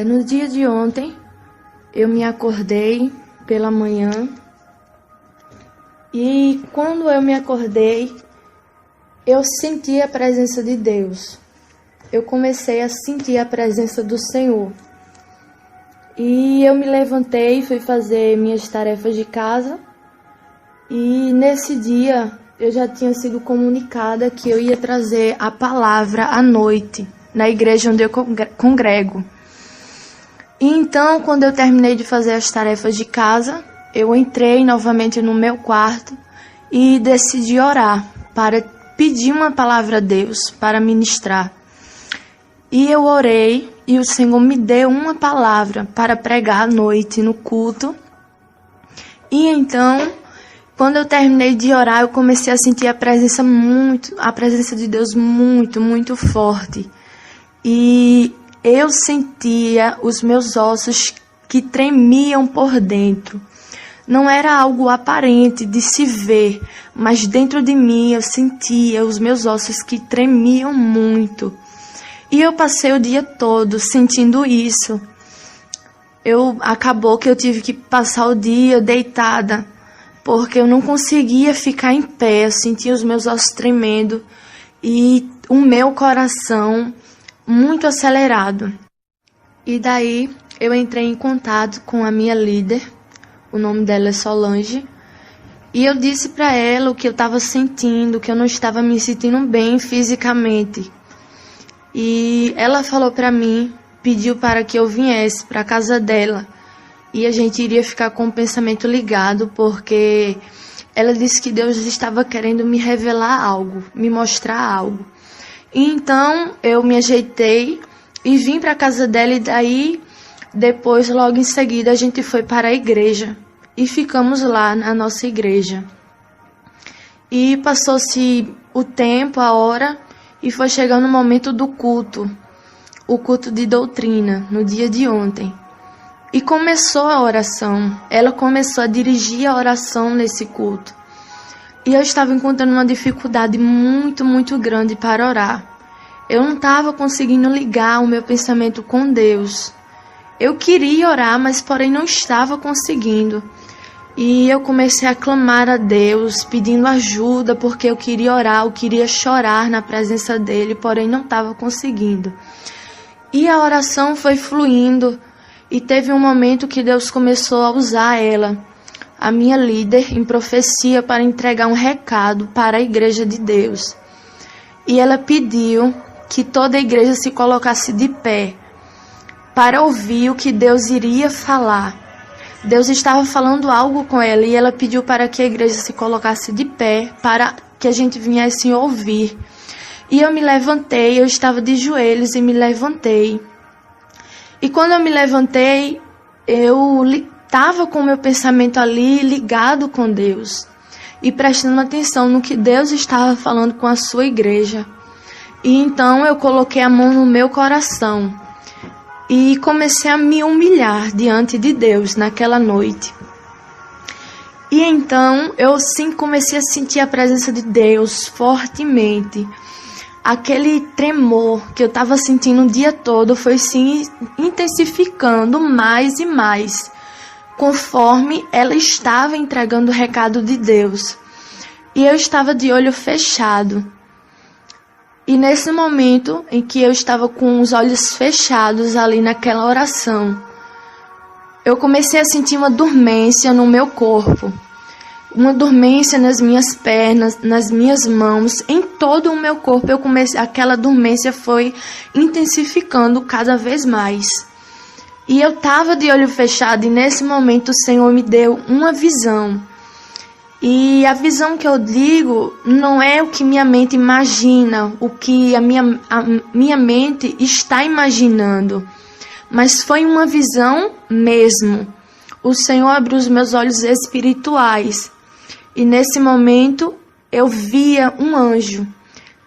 No dia de ontem, eu me acordei pela manhã e quando eu me acordei, eu senti a presença de Deus. Eu comecei a sentir a presença do Senhor. E eu me levantei, fui fazer minhas tarefas de casa e nesse dia eu já tinha sido comunicada que eu ia trazer a palavra à noite na igreja onde eu congrego. E então, quando eu terminei de fazer as tarefas de casa, eu entrei novamente no meu quarto e decidi orar para pedir uma palavra a Deus para ministrar. E eu orei e o Senhor me deu uma palavra para pregar à noite no culto. E então, quando eu terminei de orar, eu comecei a sentir a presença de Deus muito forte. E eu sentia os meus ossos que tremiam por dentro. Não era algo aparente de se ver, mas dentro de mim eu sentia os meus ossos que tremiam muito. E eu passei o dia todo sentindo isso. Acabou que eu tive que passar o dia deitada, porque eu não conseguia ficar em pé. Eu sentia os meus ossos tremendo e o meu coração muito acelerado. E daí eu entrei em contato com a minha líder, o nome dela é Solange, e eu disse para ela o que eu estava sentindo, que eu não estava me sentindo bem fisicamente. E ela falou para mim, pediu para que eu viesse para a casa dela e a gente iria ficar com o pensamento ligado, porque ela disse que Deus estava querendo me revelar algo, me mostrar algo. E então eu me ajeitei e vim para a casa dela e daí depois, logo em seguida, a gente foi para a igreja e ficamos lá na nossa igreja. E passou-se o tempo, a hora, e foi chegando o momento do culto, o culto de doutrina, no dia de ontem. E começou a oração, ela começou a dirigir a oração nesse culto. E eu estava encontrando uma dificuldade muito grande para orar. Eu não estava conseguindo ligar o meu pensamento com Deus. Eu queria orar, mas porém não estava conseguindo. E eu comecei a clamar a Deus, pedindo ajuda, porque eu queria orar, eu queria chorar na presença dele, porém não estava conseguindo. E a oração foi fluindo, e teve um momento que Deus começou a usar ela, a minha líder, em profecia, para entregar um recado para a igreja de Deus. E ela pediu que toda a igreja se colocasse de pé, para ouvir o que Deus iria falar. Deus estava falando algo com ela e ela pediu para que a igreja se colocasse de pé para que a gente viesse ouvir. E eu me levantei, eu estava de joelhos e me levantei. E quando eu me levantei, eu estava com o meu pensamento ali ligado com Deus e prestando atenção no que Deus estava falando com a sua igreja. E então eu coloquei a mão no meu coração e comecei a me humilhar diante de Deus naquela noite. E então eu sim comecei a sentir a presença de Deus fortemente. Aquele tremor que eu estava sentindo o dia todo foi se intensificando mais e mais, conforme ela estava entregando o recado de Deus. E eu estava de olho fechado. E nesse momento em que eu estava com os olhos fechados ali naquela oração, eu comecei a sentir uma dormência no meu corpo. Uma dormência nas minhas pernas, nas minhas mãos, em todo o meu corpo. Aquela dormência foi intensificando cada vez mais. E eu estava de olho fechado e nesse momento o Senhor me deu uma visão. E a visão que eu digo não é o que minha mente imagina, o que a minha mente está imaginando, mas foi uma visão mesmo. O Senhor abriu os meus olhos espirituais e nesse momento eu via um anjo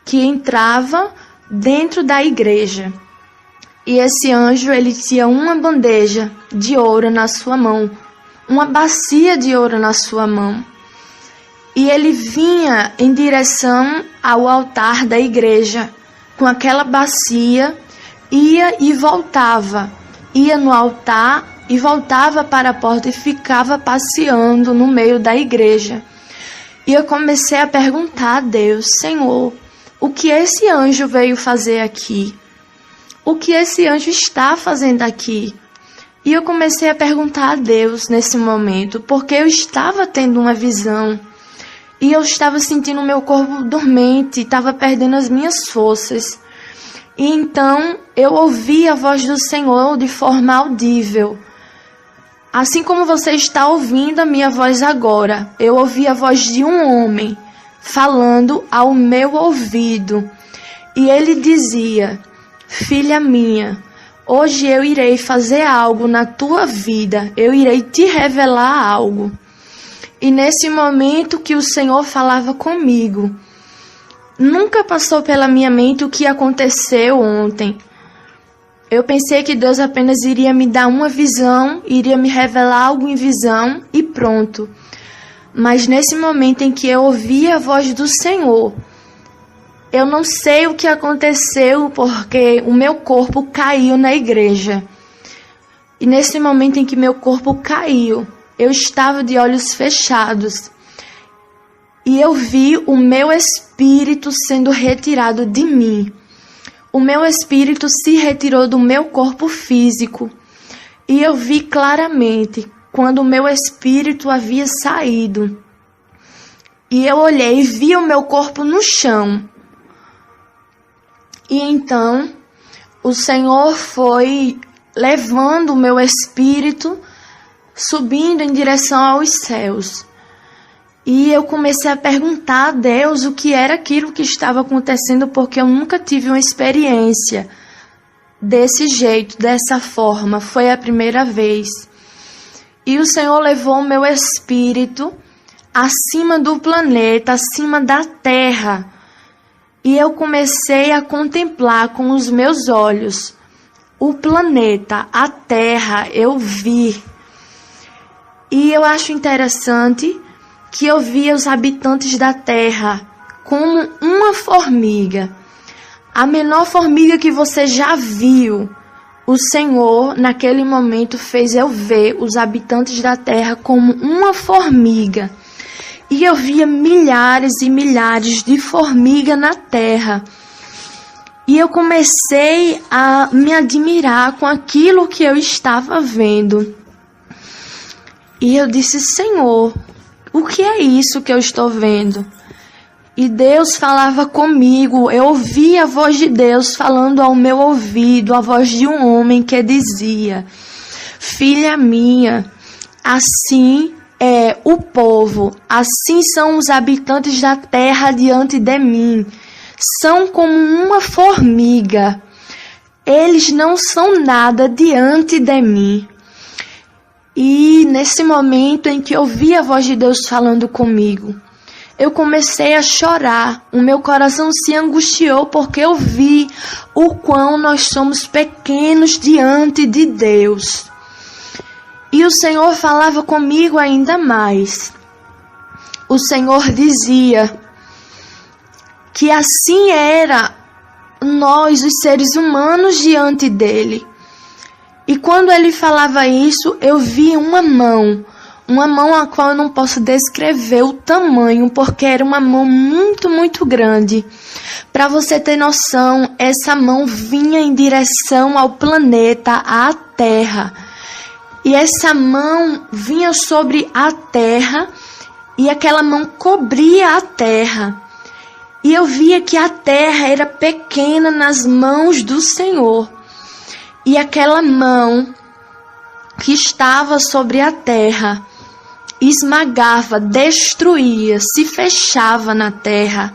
que entrava dentro da igreja. E esse anjo, ele tinha uma bandeja de ouro na sua mão, uma bacia de ouro na sua mão. E ele vinha em direção ao altar da igreja com aquela bacia, ia e voltava ia no altar e voltava para a porta e ficava passeando no meio da igreja. E eu comecei a perguntar a Deus: Senhor, o que esse anjo veio fazer aqui? O que esse anjo está fazendo aqui? E eu comecei a perguntar a Deus nesse momento, porque eu estava tendo uma visão e eu estava sentindo o meu corpo dormente, estava perdendo as minhas forças. E então eu ouvi a voz do Senhor de forma audível. Assim como você está ouvindo a minha voz agora, eu ouvi a voz de um homem falando ao meu ouvido. E ele dizia: Filha minha, hoje eu irei fazer algo na tua vida, eu irei te revelar algo. E nesse momento que o Senhor falava comigo, nunca passou pela minha mente o que aconteceu ontem. Eu pensei que Deus apenas iria me dar uma visão, iria me revelar algo em visão e pronto. Mas nesse momento em que eu ouvi a voz do Senhor, eu não sei o que aconteceu, porque o meu corpo caiu na igreja. E nesse momento em que meu corpo caiu, eu estava de olhos fechados. E eu vi o meu espírito sendo retirado de mim. O meu espírito se retirou do meu corpo físico. E eu vi claramente quando o meu espírito havia saído. E eu olhei e vi o meu corpo no chão. E então o Senhor foi levando o meu espírito, subindo em direção aos céus. E eu comecei a perguntar a Deus o que era aquilo que estava acontecendo, porque eu nunca tive uma experiência desse jeito, dessa forma. Foi a primeira vez. E o Senhor levou o meu espírito acima do planeta, acima da terra. E eu comecei a contemplar com os meus olhos o planeta, a terra, eu vi. E eu acho interessante que eu via os habitantes da terra como uma formiga. A menor formiga que você já viu, o Senhor, naquele momento, fez eu ver os habitantes da terra como uma formiga. E eu via milhares e milhares de formigas na terra. E eu comecei a me admirar com aquilo que eu estava vendo. E eu disse: Senhor, o que é isso que eu estou vendo? E Deus falava comigo, eu ouvia a voz de Deus falando ao meu ouvido, a voz de um homem que dizia: Filha minha, assim é o povo, assim são os habitantes da terra diante de mim. São como uma formiga, eles não são nada diante de mim. E nesse momento em que eu ouvi a voz de Deus falando comigo, eu comecei a chorar, o meu coração se angustiou porque eu vi o quão nós somos pequenos diante de Deus. E o Senhor falava comigo ainda mais. O Senhor dizia que assim era nós, os seres humanos, diante dele. E quando ele falava isso, eu vi uma mão a qual eu não posso descrever o tamanho, porque era uma mão muito, muito grande. Para você ter noção, essa mão vinha em direção ao planeta, à Terra. E essa mão vinha sobre a Terra e aquela mão cobria a Terra. E eu via que a Terra era pequena nas mãos do Senhor. E aquela mão que estava sobre a terra esmagava, destruía, se fechava na terra.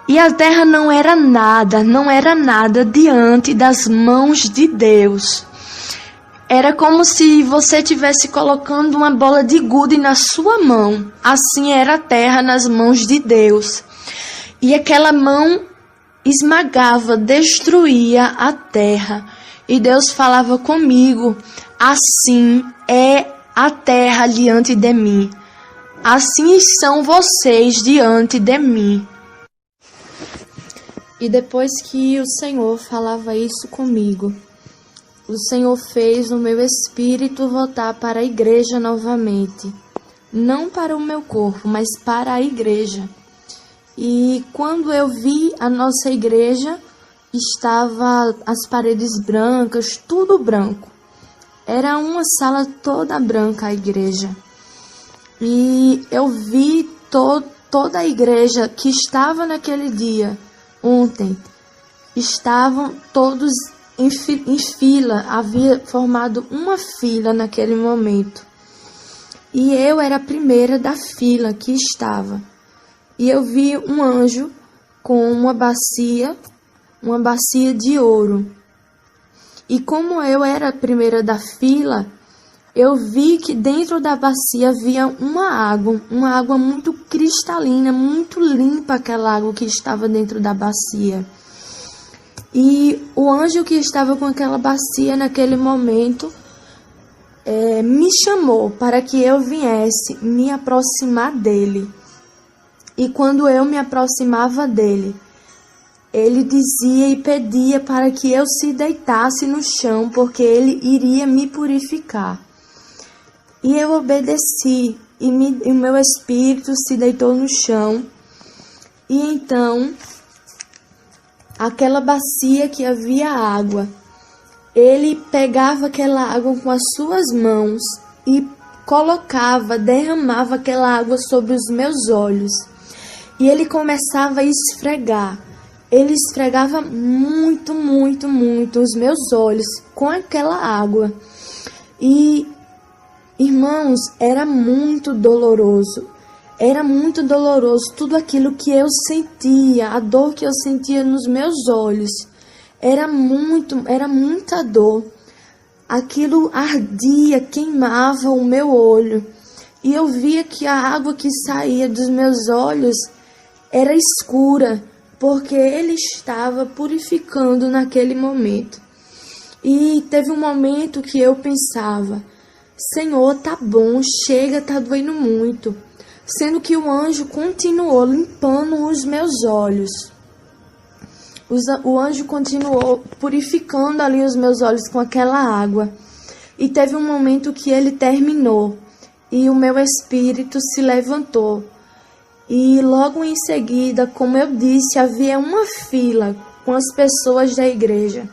E a terra não era nada diante das mãos de Deus. Era como se você estivesse colocando uma bola de gude na sua mão. Assim era a terra nas mãos de Deus. E aquela mão esmagava, destruía a terra. E Deus falava comigo: assim é a terra diante de mim. Assim são vocês diante de mim. E depois que o Senhor falava isso comigo, o Senhor fez o meu espírito voltar para a igreja novamente. Não para o meu corpo, mas para a igreja. E quando eu vi a nossa igreja, estava as paredes brancas, tudo branco. Era uma sala toda branca a igreja. E eu vi toda a igreja que estava naquele dia, ontem, estavam todos em fila, havia formado uma fila naquele momento. E eu era a primeira da fila que estava. E eu vi um anjo com uma bacia de ouro. E como eu era a primeira da fila, eu vi que dentro da bacia havia uma água muito cristalina, muito limpa, aquela água que estava dentro da bacia. E o anjo que estava com aquela bacia naquele momento me chamou para que eu viesse me aproximar dele. E quando eu me aproximava dele, ele dizia e pedia para que eu se deitasse no chão, porque ele iria me purificar. E eu obedeci, e o meu espírito se deitou no chão. E então, aquela bacia que havia água, ele pegava aquela água com as suas mãos e derramava aquela água sobre os meus olhos. E ele começava a esfregar. Ele esfregava muito, muito, muito os meus olhos com aquela água. E, irmãos, era muito doloroso. Era muito doloroso tudo aquilo que eu sentia, a dor que eu sentia nos meus olhos. Era muita dor. Aquilo ardia, queimava o meu olho. E eu via que a água que saía dos meus olhos era escura, porque ele estava purificando naquele momento. E teve um momento que eu pensava: Senhor, tá bom, chega, tá doendo muito. Sendo que o anjo continuou limpando os meus olhos. O anjo continuou purificando ali os meus olhos com aquela água. E teve um momento que ele terminou. E o meu espírito se levantou. E logo em seguida, como eu disse, havia uma fila com as pessoas da igreja.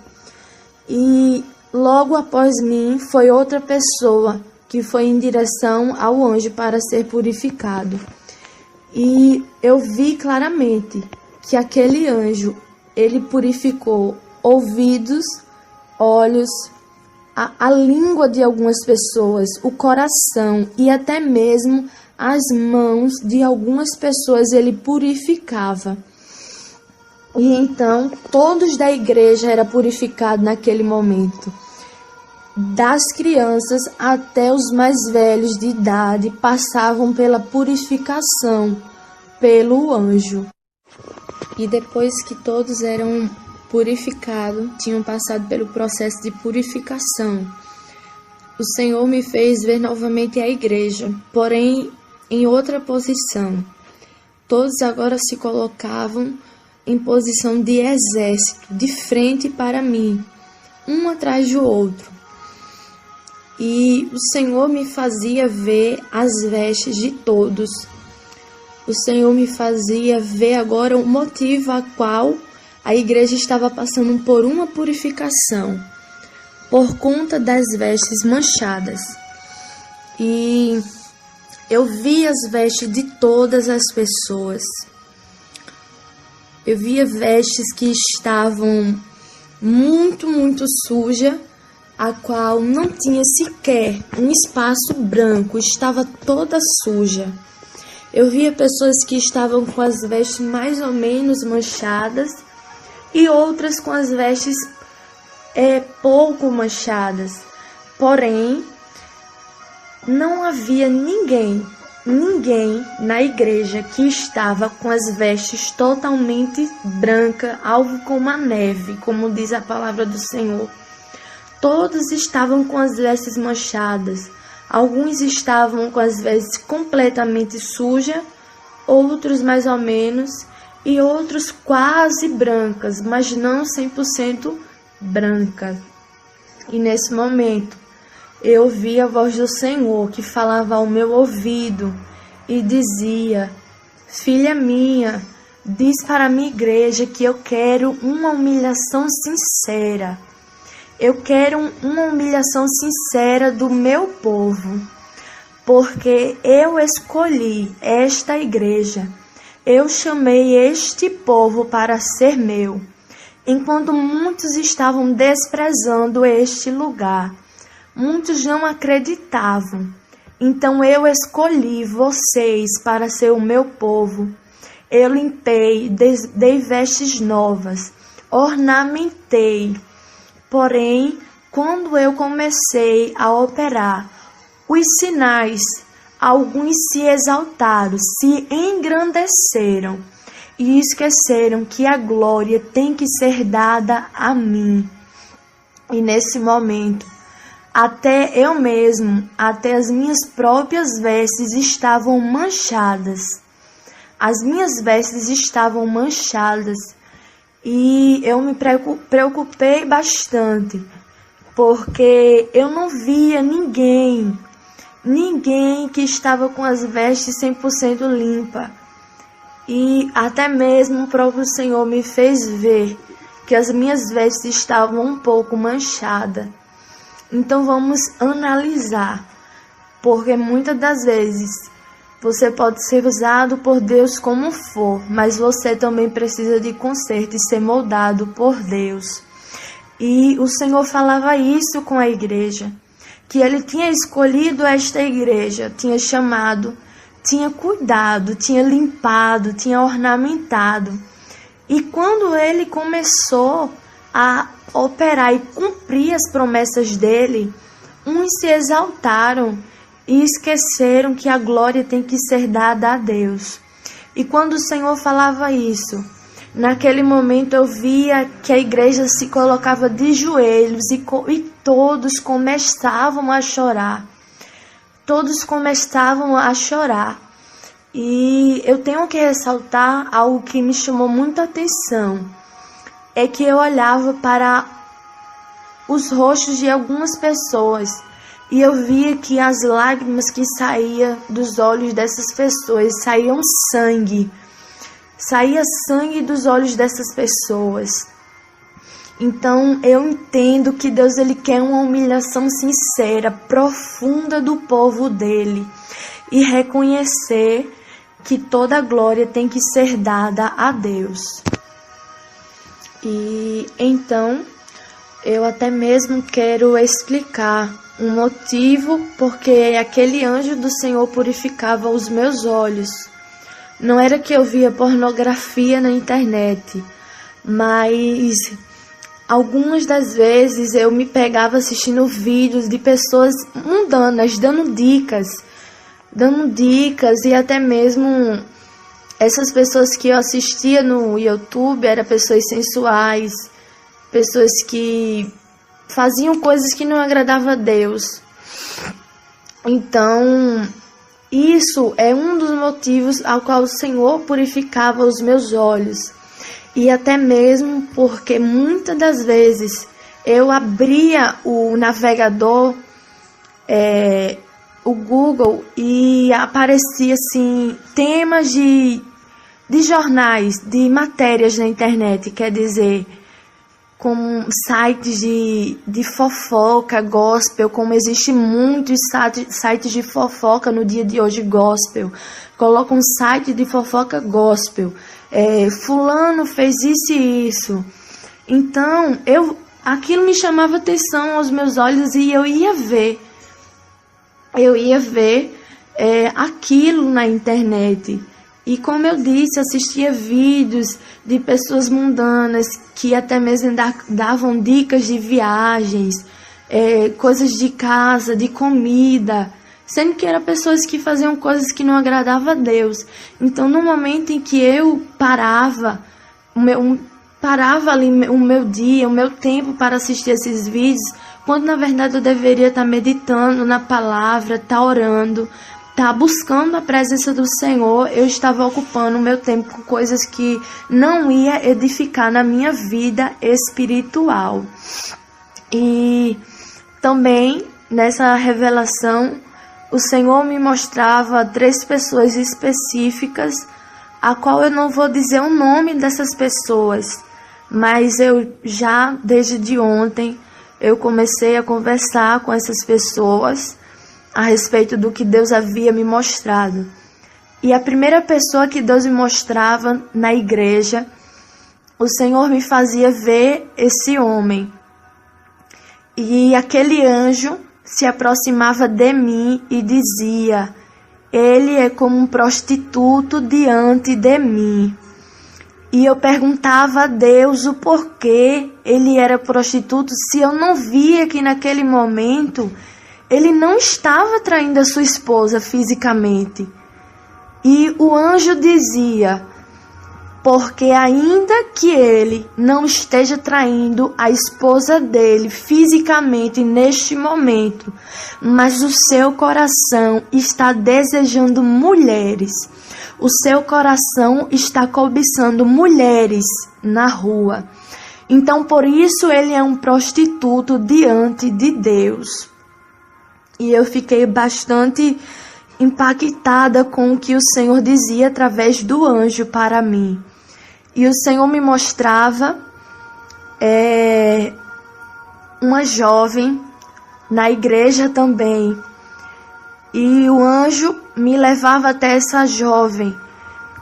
E logo após mim foi outra pessoa que foi em direção ao anjo para ser purificado. E eu vi claramente que aquele anjo, ele purificou ouvidos, olhos, a língua de algumas pessoas, o coração e até mesmo as mãos de algumas pessoas ele purificava. E então todos da igreja eram purificados naquele momento. Das crianças até os mais velhos de idade passavam pela purificação pelo anjo. E depois que todos eram purificados, tinham passado pelo processo de purificação, o Senhor me fez ver novamente a igreja, porém em outra posição. Todos agora se colocavam em posição de exército, de frente para mim, um atrás do outro. E o Senhor me fazia ver as vestes de todos. O Senhor me fazia ver agora o motivo a qual a igreja estava passando por uma purificação, por conta das vestes manchadas. E eu vi as vestes de todas as pessoas. Eu via vestes que estavam muito, muito sujas, a qual não tinha sequer um espaço branco, estava toda suja. Eu via pessoas que estavam com as vestes mais ou menos manchadas e outras com as vestes pouco manchadas. Porém, não havia ninguém na igreja que estava com as vestes totalmente brancas, algo como a neve, como diz a palavra do Senhor. Todos estavam com as vestes manchadas. Alguns estavam com as vestes completamente sujas, outros mais ou menos, e outros quase brancas, mas não 100% brancas. E nesse momento, eu ouvi a voz do Senhor que falava ao meu ouvido e dizia: filha minha, diz para a minha igreja que eu quero uma humilhação sincera. Eu quero uma humilhação sincera do meu povo, porque eu escolhi esta igreja. Eu chamei este povo para ser meu, enquanto muitos estavam desprezando este lugar. Muitos não acreditavam. Então eu escolhi vocês para ser o meu povo. Eu limpei, dei vestes novas, ornamentei. Porém, quando eu comecei a operar os sinais, alguns se exaltaram, se engrandeceram e esqueceram que a glória tem que ser dada a mim. E nesse momento, até eu mesmo, até as minhas próprias vestes estavam manchadas. As minhas vestes estavam manchadas e eu me preocupei bastante, porque eu não via ninguém que estava com as vestes 100% limpa. E até mesmo o próprio Senhor me fez ver que as minhas vestes estavam um pouco manchadas. Então vamos analisar, porque muitas das vezes você pode ser usado por Deus como for, mas você também precisa de conserto e ser moldado por Deus. E o Senhor falava isso com a igreja, que Ele tinha escolhido esta igreja, tinha chamado, tinha cuidado, tinha limpado, tinha ornamentado. E quando Ele começou a operar e cumprir as promessas dele, uns se exaltaram e esqueceram que a glória tem que ser dada a Deus. E quando o Senhor falava isso, naquele momento eu via que a igreja se colocava de joelhos e todos começavam a chorar. Todos começavam a chorar. E eu tenho que ressaltar algo que me chamou muita atenção. É que eu olhava para os rostos de algumas pessoas e eu via que as lágrimas que saíam dos olhos dessas pessoas, saía sangue dos olhos dessas pessoas. Então eu entendo que Deus ele quer uma humilhação sincera, profunda do povo dele e reconhecer que toda a glória tem que ser dada a Deus. E então eu até mesmo quero explicar um motivo porque aquele anjo do Senhor purificava os meus olhos. Não era que eu via pornografia na internet, mas algumas das vezes eu me pegava assistindo vídeos de pessoas mundanas dando dicas e até mesmo essas pessoas que eu assistia no YouTube eram pessoas sensuais, pessoas que faziam coisas que não agradavam a Deus. Então, isso é um dos motivos ao qual o Senhor purificava os meus olhos. E até mesmo porque muitas das vezes eu abria o navegador, o Google, e aparecia assim temas de jornais, de matérias na internet, quer dizer, com sites de fofoca, gospel, como existe muitos sites de fofoca no dia de hoje, gospel. Coloca um site de fofoca gospel. Fulano fez isso e isso. Então, aquilo me chamava atenção aos meus olhos e eu ia ver aquilo na internet. E como eu disse, assistia vídeos de pessoas mundanas que até mesmo davam dicas de viagens, coisas de casa, de comida, sendo que eram pessoas que faziam coisas que não agradavam a Deus. Então, no momento em que eu parava ali o meu dia, o meu tempo para assistir esses vídeos, quando na verdade eu deveria estar meditando na palavra, estar orando, estar buscando a presença do Senhor, eu estava ocupando o meu tempo com coisas que não ia edificar na minha vida espiritual. E Também, nessa revelação, o Senhor me mostrava 3 pessoas específicas, a qual eu não vou dizer o nome dessas pessoas, mas eu já, desde de ontem, eu comecei a conversar com essas pessoas a respeito do que Deus havia me mostrado. E a primeira pessoa que Deus me mostrava na igreja, o Senhor me fazia ver esse homem. E aquele anjo se aproximava de mim e dizia: ele é como um prostituto diante de mim. E eu perguntava a Deus o porquê ele era prostituto, se eu não via que naquele momento ele não estava traindo a sua esposa fisicamente. E o anjo dizia: porque ainda que ele não esteja traindo a esposa dele fisicamente neste momento, mas o seu coração está desejando mulheres. O seu coração está cobiçando mulheres na rua. Então, por isso, ele é um prostituto diante de Deus. E eu fiquei bastante impactada com o que o Senhor dizia através do anjo para mim. E o Senhor me mostrava uma jovem na igreja também. E o anjo me levava até essa jovem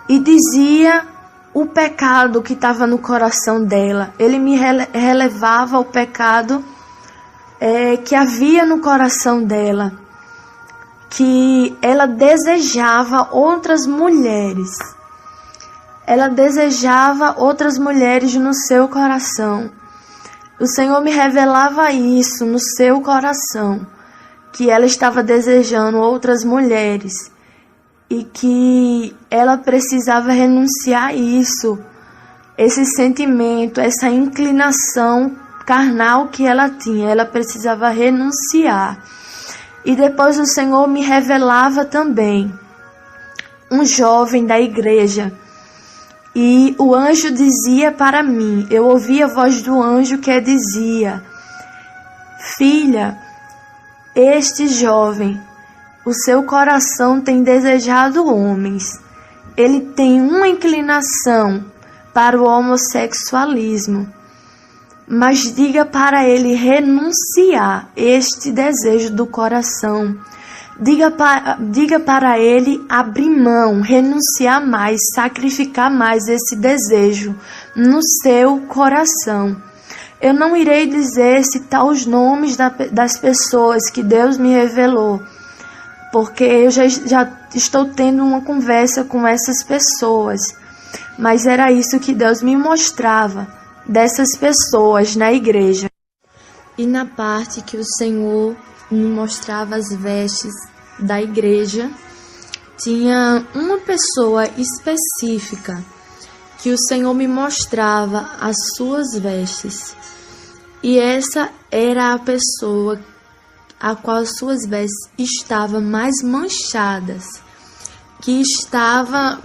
e dizia o pecado que estava no coração dela. Ele me relevava o pecado que havia no coração dela, que ela desejava outras mulheres. Ela desejava outras mulheres no seu coração. O Senhor me revelava isso no seu coração, que ela estava desejando outras mulheres e que ela precisava renunciar a isso, esse sentimento, essa inclinação carnal que ela tinha. Ela precisava renunciar. E depois o Senhor me revelava também um jovem da igreja. E o anjo dizia para mim, eu ouvia a voz do anjo que dizia: filha, este jovem, o seu coração tem desejado homens. Ele tem uma inclinação para o homossexualismo. Mas diga para ele renunciar este desejo do coração. Diga para ele abrir mão, renunciar mais, sacrificar mais esse desejo no seu coração. Eu não irei citar os nomes das pessoas que Deus me revelou, porque eu já estou tendo uma conversa com essas pessoas. Mas era isso que Deus me mostrava dessas pessoas na igreja. E na parte que o Senhor me mostrava as vestes da igreja, tinha uma pessoa específica que o Senhor me mostrava as suas vestes. E essa era a pessoa a qual as suas vestes estavam mais manchadas, que estava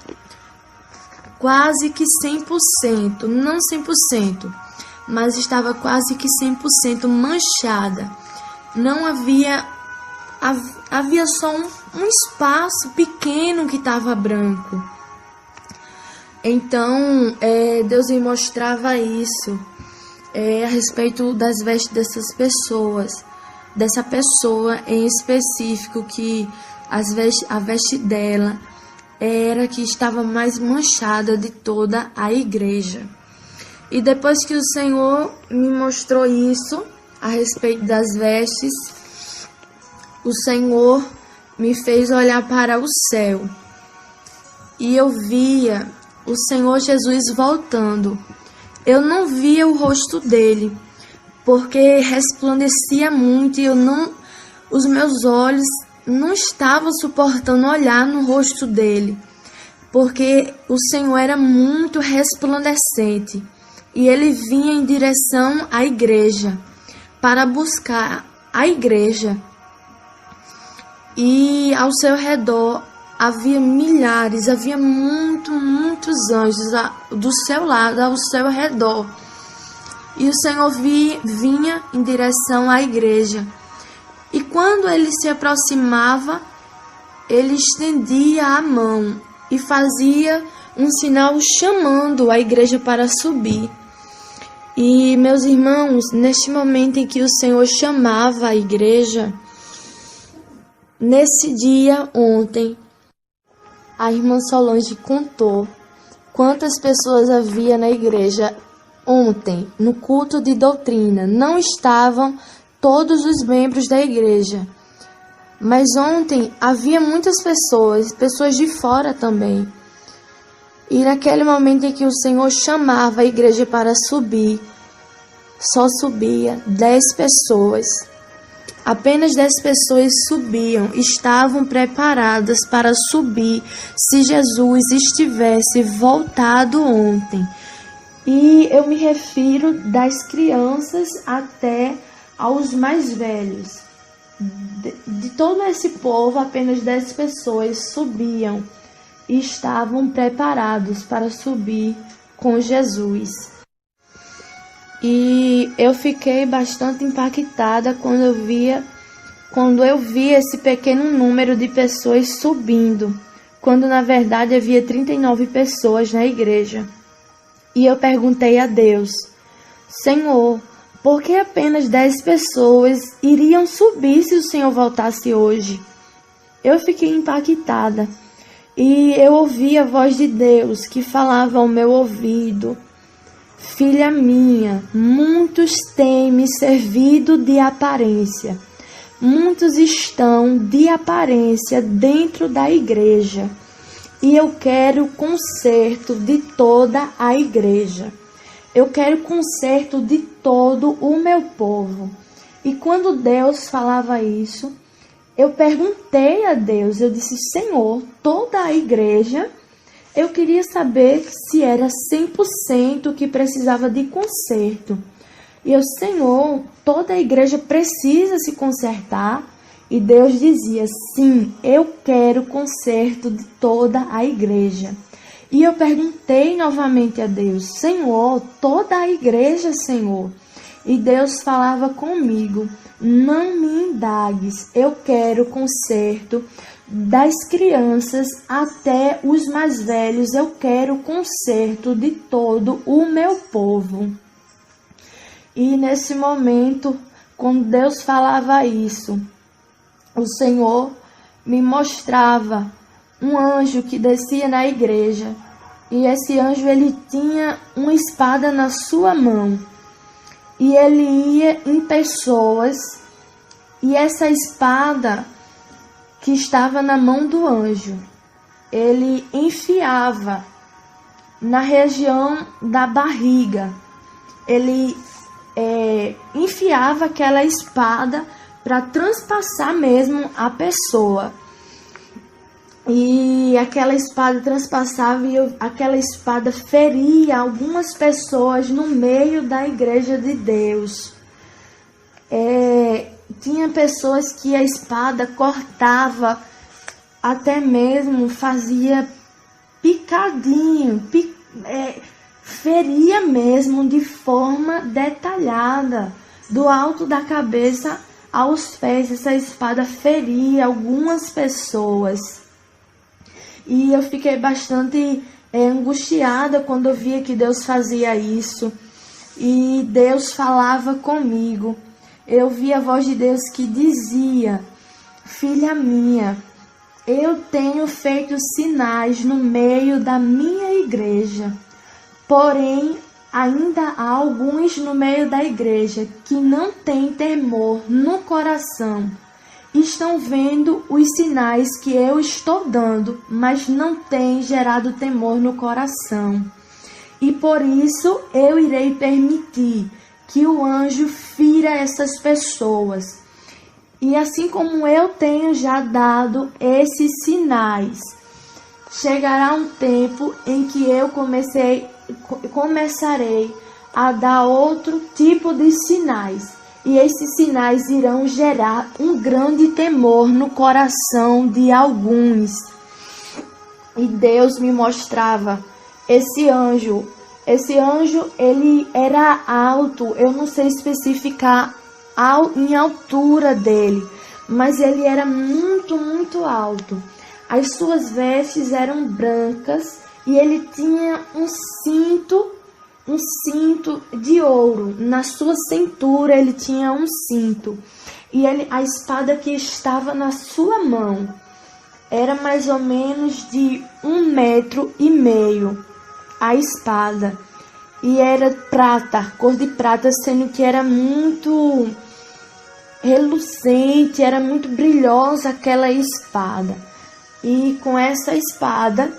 quase que 100%, não 100%, mas estava quase que 100% manchada. Não havia só um espaço pequeno que estava branco. Então, Deus me mostrava isso, a respeito das vestes dessas pessoas, dessa pessoa em específico, que a veste dela era que estava mais manchada de toda a igreja. E depois que o Senhor me mostrou isso a respeito das vestes, o Senhor me fez olhar para o céu. E eu via o Senhor Jesus voltando. Eu não via o rosto dele, porque resplandecia muito e os meus olhos não estavam suportando olhar no rosto dele, porque o Senhor era muito resplandecente. E ele vinha em direção à igreja, para buscar a igreja. E ao seu redor havia milhares, havia muitos anjos do seu lado, ao seu redor. E o Senhor vinha em direção à igreja. E quando ele se aproximava, ele estendia a mão e fazia um sinal chamando a igreja para subir. E, meus irmãos, neste momento em que o Senhor chamava a igreja, nesse dia, ontem, a irmã Solange contou quantas pessoas havia na igreja ontem, no culto de doutrina. Não estavam todos os membros da igreja, mas ontem havia muitas pessoas, pessoas de fora também. E naquele momento em que o Senhor chamava a igreja para subir, só subia 10 pessoas. Apenas 10 pessoas subiam, estavam preparadas para subir se Jesus estivesse voltado ontem. E eu me refiro das crianças até aos mais velhos. De todo esse povo, apenas 10 pessoas subiam e estavam preparados para subir com Jesus. E eu fiquei bastante impactada quando eu vi esse pequeno número de pessoas subindo, quando na verdade havia 39 pessoas na igreja. E eu perguntei a Deus: Senhor, por que apenas 10 pessoas iriam subir se o Senhor voltasse hoje? Eu fiquei impactada. E eu ouvi a voz de Deus que falava ao meu ouvido: Filha minha, muitos têm me servido de aparência. Muitos estão de aparência dentro da igreja. E eu quero conserto de toda a igreja. Eu quero conserto de todo o meu povo. E quando Deus falava isso, eu perguntei a Deus, eu disse: Senhor, toda a igreja, eu queria saber se era 100% que precisava de conserto. E eu: Senhor, toda a igreja precisa se consertar? E Deus dizia: sim, eu quero conserto de toda a igreja. E eu perguntei novamente a Deus: Senhor, toda a igreja, Senhor? E Deus falava comigo: não me indagues, eu quero conserto das crianças até os mais velhos, eu quero conserto de todo o meu povo. E nesse momento, quando Deus falava isso, o Senhor me mostrava um anjo que descia na igreja. E esse anjo, ele tinha uma espada na sua mão. E ele ia em pessoas, e essa espada que estava na mão do anjo, ele enfiava na região da barriga. Ele enfiava aquela espada para transpassar mesmo a pessoa. E aquela espada transpassava e aquela espada feria algumas pessoas no meio da igreja de Deus. Tinha pessoas que a espada cortava, até mesmo fazia picadinho, feria mesmo de forma detalhada, do alto da cabeça aos pés. Essa espada feria algumas pessoas. E eu fiquei bastante angustiada quando eu via que Deus fazia isso. E Deus falava comigo. Eu vi a voz de Deus que dizia: filha minha, eu tenho feito sinais no meio da minha igreja. Porém, ainda há alguns no meio da igreja que não têm temor no coração. Estão vendo os sinais que eu estou dando, mas não têm gerado temor no coração. E por isso eu irei permitir que o anjo fira essas pessoas. E assim como eu tenho já dado esses sinais, chegará um tempo em que eu começarei a dar outro tipo de sinais. E esses sinais irão gerar um grande temor no coração de alguns. E Deus me mostrava esse anjo. Esse anjo, ele era alto, eu não sei especificar em altura dele, mas ele era muito, muito alto. As suas vestes eram brancas e ele tinha um cinto de ouro. Na sua cintura ele tinha um cinto. E a espada que estava na sua mão era mais ou menos de 1,5 metros a espada. E era prata, cor de prata, sendo que era muito relucente, era muito brilhosa aquela espada. E com essa espada,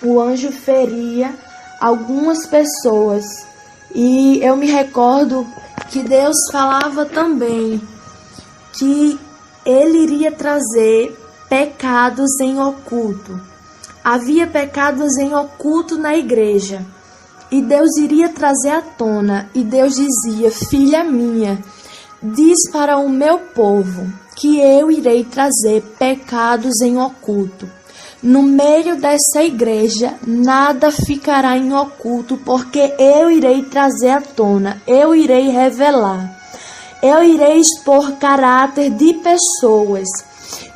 o anjo feria algumas pessoas. E eu me recordo que Deus falava também que ele iria trazer pecados em oculto. Havia pecados em oculto na igreja. E Deus iria trazer à tona. E Deus dizia: filha minha, diz para o meu povo que eu irei trazer pecados em oculto. No meio dessa igreja, nada ficará em oculto, porque eu irei trazer à tona, eu irei revelar. Eu irei expor caráter de pessoas.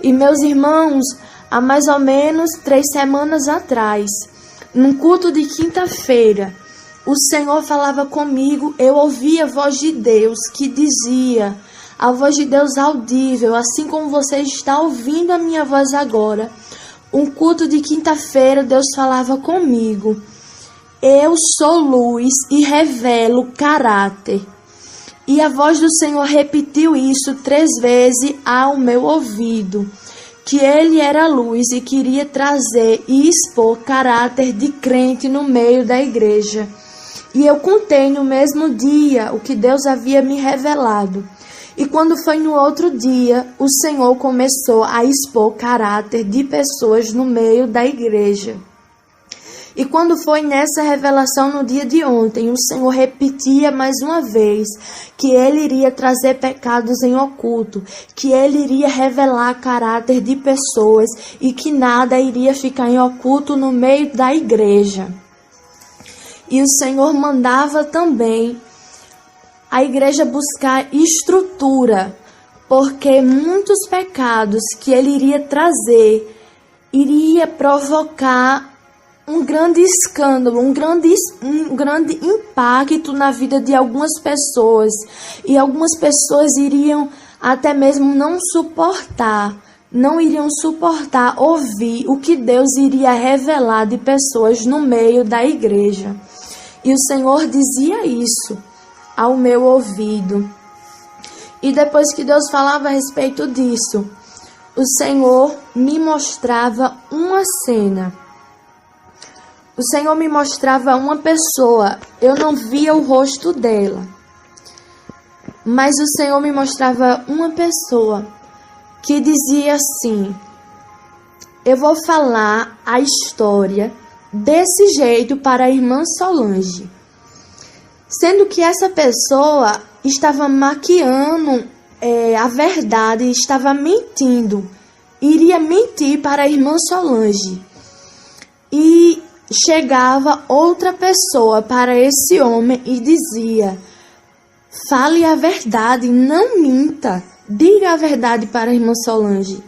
E meus irmãos, há mais ou menos 3 semanas atrás, num culto de quinta-feira, o Senhor falava comigo, eu ouvi a voz de Deus que dizia, a voz de Deus audível, assim como você está ouvindo a minha voz agora. Um culto de quinta-feira, Deus falava comigo, eu sou luz e revelo caráter. E a voz do Senhor repetiu isso 3 vezes ao meu ouvido, que ele era luz e queria trazer e expor caráter de crente no meio da igreja. E eu contei no mesmo dia o que Deus havia me revelado. E quando foi no outro dia, o Senhor começou a expor caráter de pessoas no meio da igreja. E quando foi nessa revelação no dia de ontem, o Senhor repetia mais uma vez que ele iria trazer pecados em oculto, que ele iria revelar caráter de pessoas e que nada iria ficar em oculto no meio da igreja. E o Senhor mandava também a igreja buscar estrutura, porque muitos pecados que ele iria trazer iria provocar um grande escândalo, um grande impacto na vida de algumas pessoas. E algumas pessoas iriam até mesmo não iriam suportar ouvir o que Deus iria revelar de pessoas no meio da igreja. E o Senhor dizia isso ao meu ouvido. E depois que Deus falava a respeito disso, o Senhor me mostrava uma cena. O Senhor me mostrava uma pessoa, eu não via o rosto dela, mas o Senhor me mostrava uma pessoa que dizia assim: eu vou falar a história desse jeito para a irmã Solange. Sendo que essa pessoa estava maquiando a verdade, estava mentindo, iria mentir para a irmã Solange. E chegava outra pessoa para esse homem e dizia: fale a verdade, não minta, diga a verdade para a irmã Solange.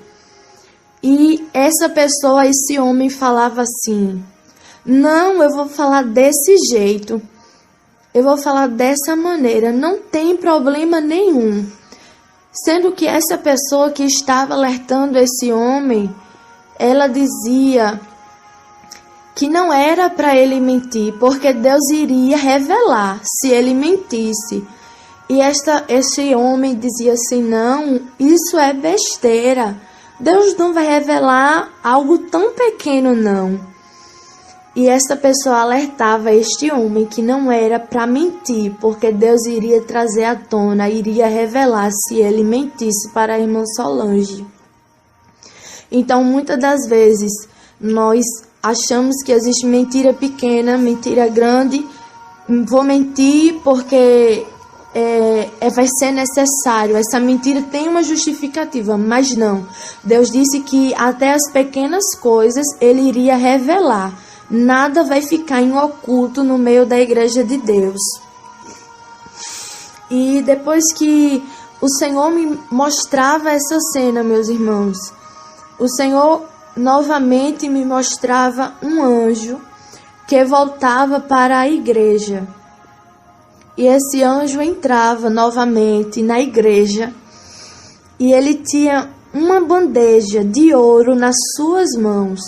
E essa pessoa, esse homem falava assim: não, eu vou falar desse jeito, eu vou falar dessa maneira, não tem problema nenhum. Sendo que essa pessoa que estava alertando esse homem, ela dizia que não era para ele mentir, porque Deus iria revelar se ele mentisse. E esse homem dizia assim: não, isso é besteira, Deus não vai revelar algo tão pequeno não. E essa pessoa alertava este homem que não era para mentir, porque Deus iria trazer à tona, iria revelar se ele mentisse para a irmã Solange. Então, muitas das vezes, nós achamos que existe mentira pequena, mentira grande. Vou mentir porque vai ser necessário. Essa mentira tem uma justificativa, mas não. Deus disse que até as pequenas coisas ele iria revelar. Nada vai ficar em oculto no meio da igreja de Deus. E depois que o Senhor me mostrava essa cena, meus irmãos. O Senhor novamente me mostrava um anjo que voltava para a igreja. E esse anjo entrava novamente na igreja e ele tinha uma bandeja de ouro nas suas mãos.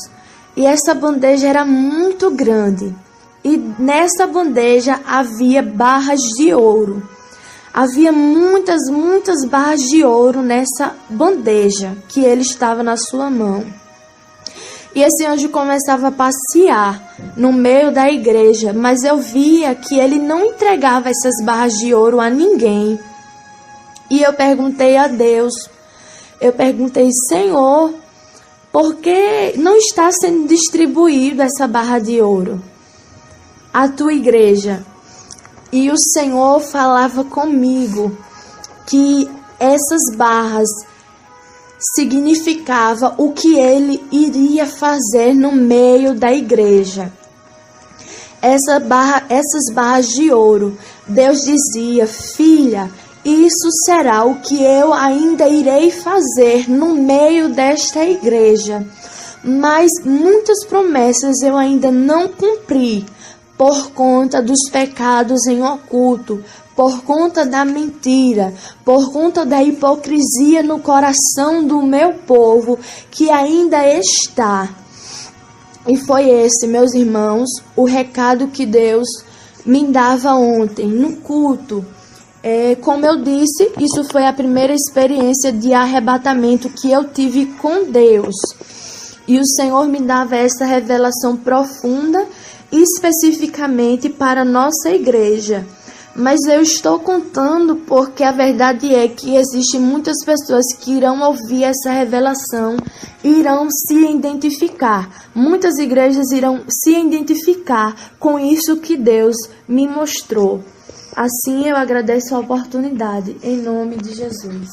E essa bandeja era muito grande. E nessa bandeja havia barras de ouro. Havia muitas barras de ouro nessa bandeja que ele estava na sua mão. E esse anjo começava a passear no meio da igreja, mas eu via que ele não entregava essas barras de ouro a ninguém. E eu perguntei a Deus, Senhor, por que não está sendo distribuída essa barra de ouro à tua igreja? E o Senhor falava comigo que essas barras significava o que ele iria fazer no meio da igreja. Essas barras de ouro, Deus dizia: filha, isso será o que eu ainda irei fazer no meio desta igreja. Mas muitas promessas eu ainda não cumpri por conta dos pecados em oculto, por conta da mentira, por conta da hipocrisia no coração do meu povo que ainda está. E foi esse, meus irmãos, o recado que Deus me dava ontem no culto. Como eu disse, isso foi a primeira experiência de arrebatamento que eu tive com Deus. E o Senhor me dava essa revelação profunda, especificamente para a nossa igreja. Mas eu estou contando porque a verdade é que existem muitas pessoas que irão ouvir essa revelação, irão se identificar. Muitas igrejas irão se identificar com isso que Deus me mostrou. Assim eu agradeço a oportunidade, em nome de Jesus.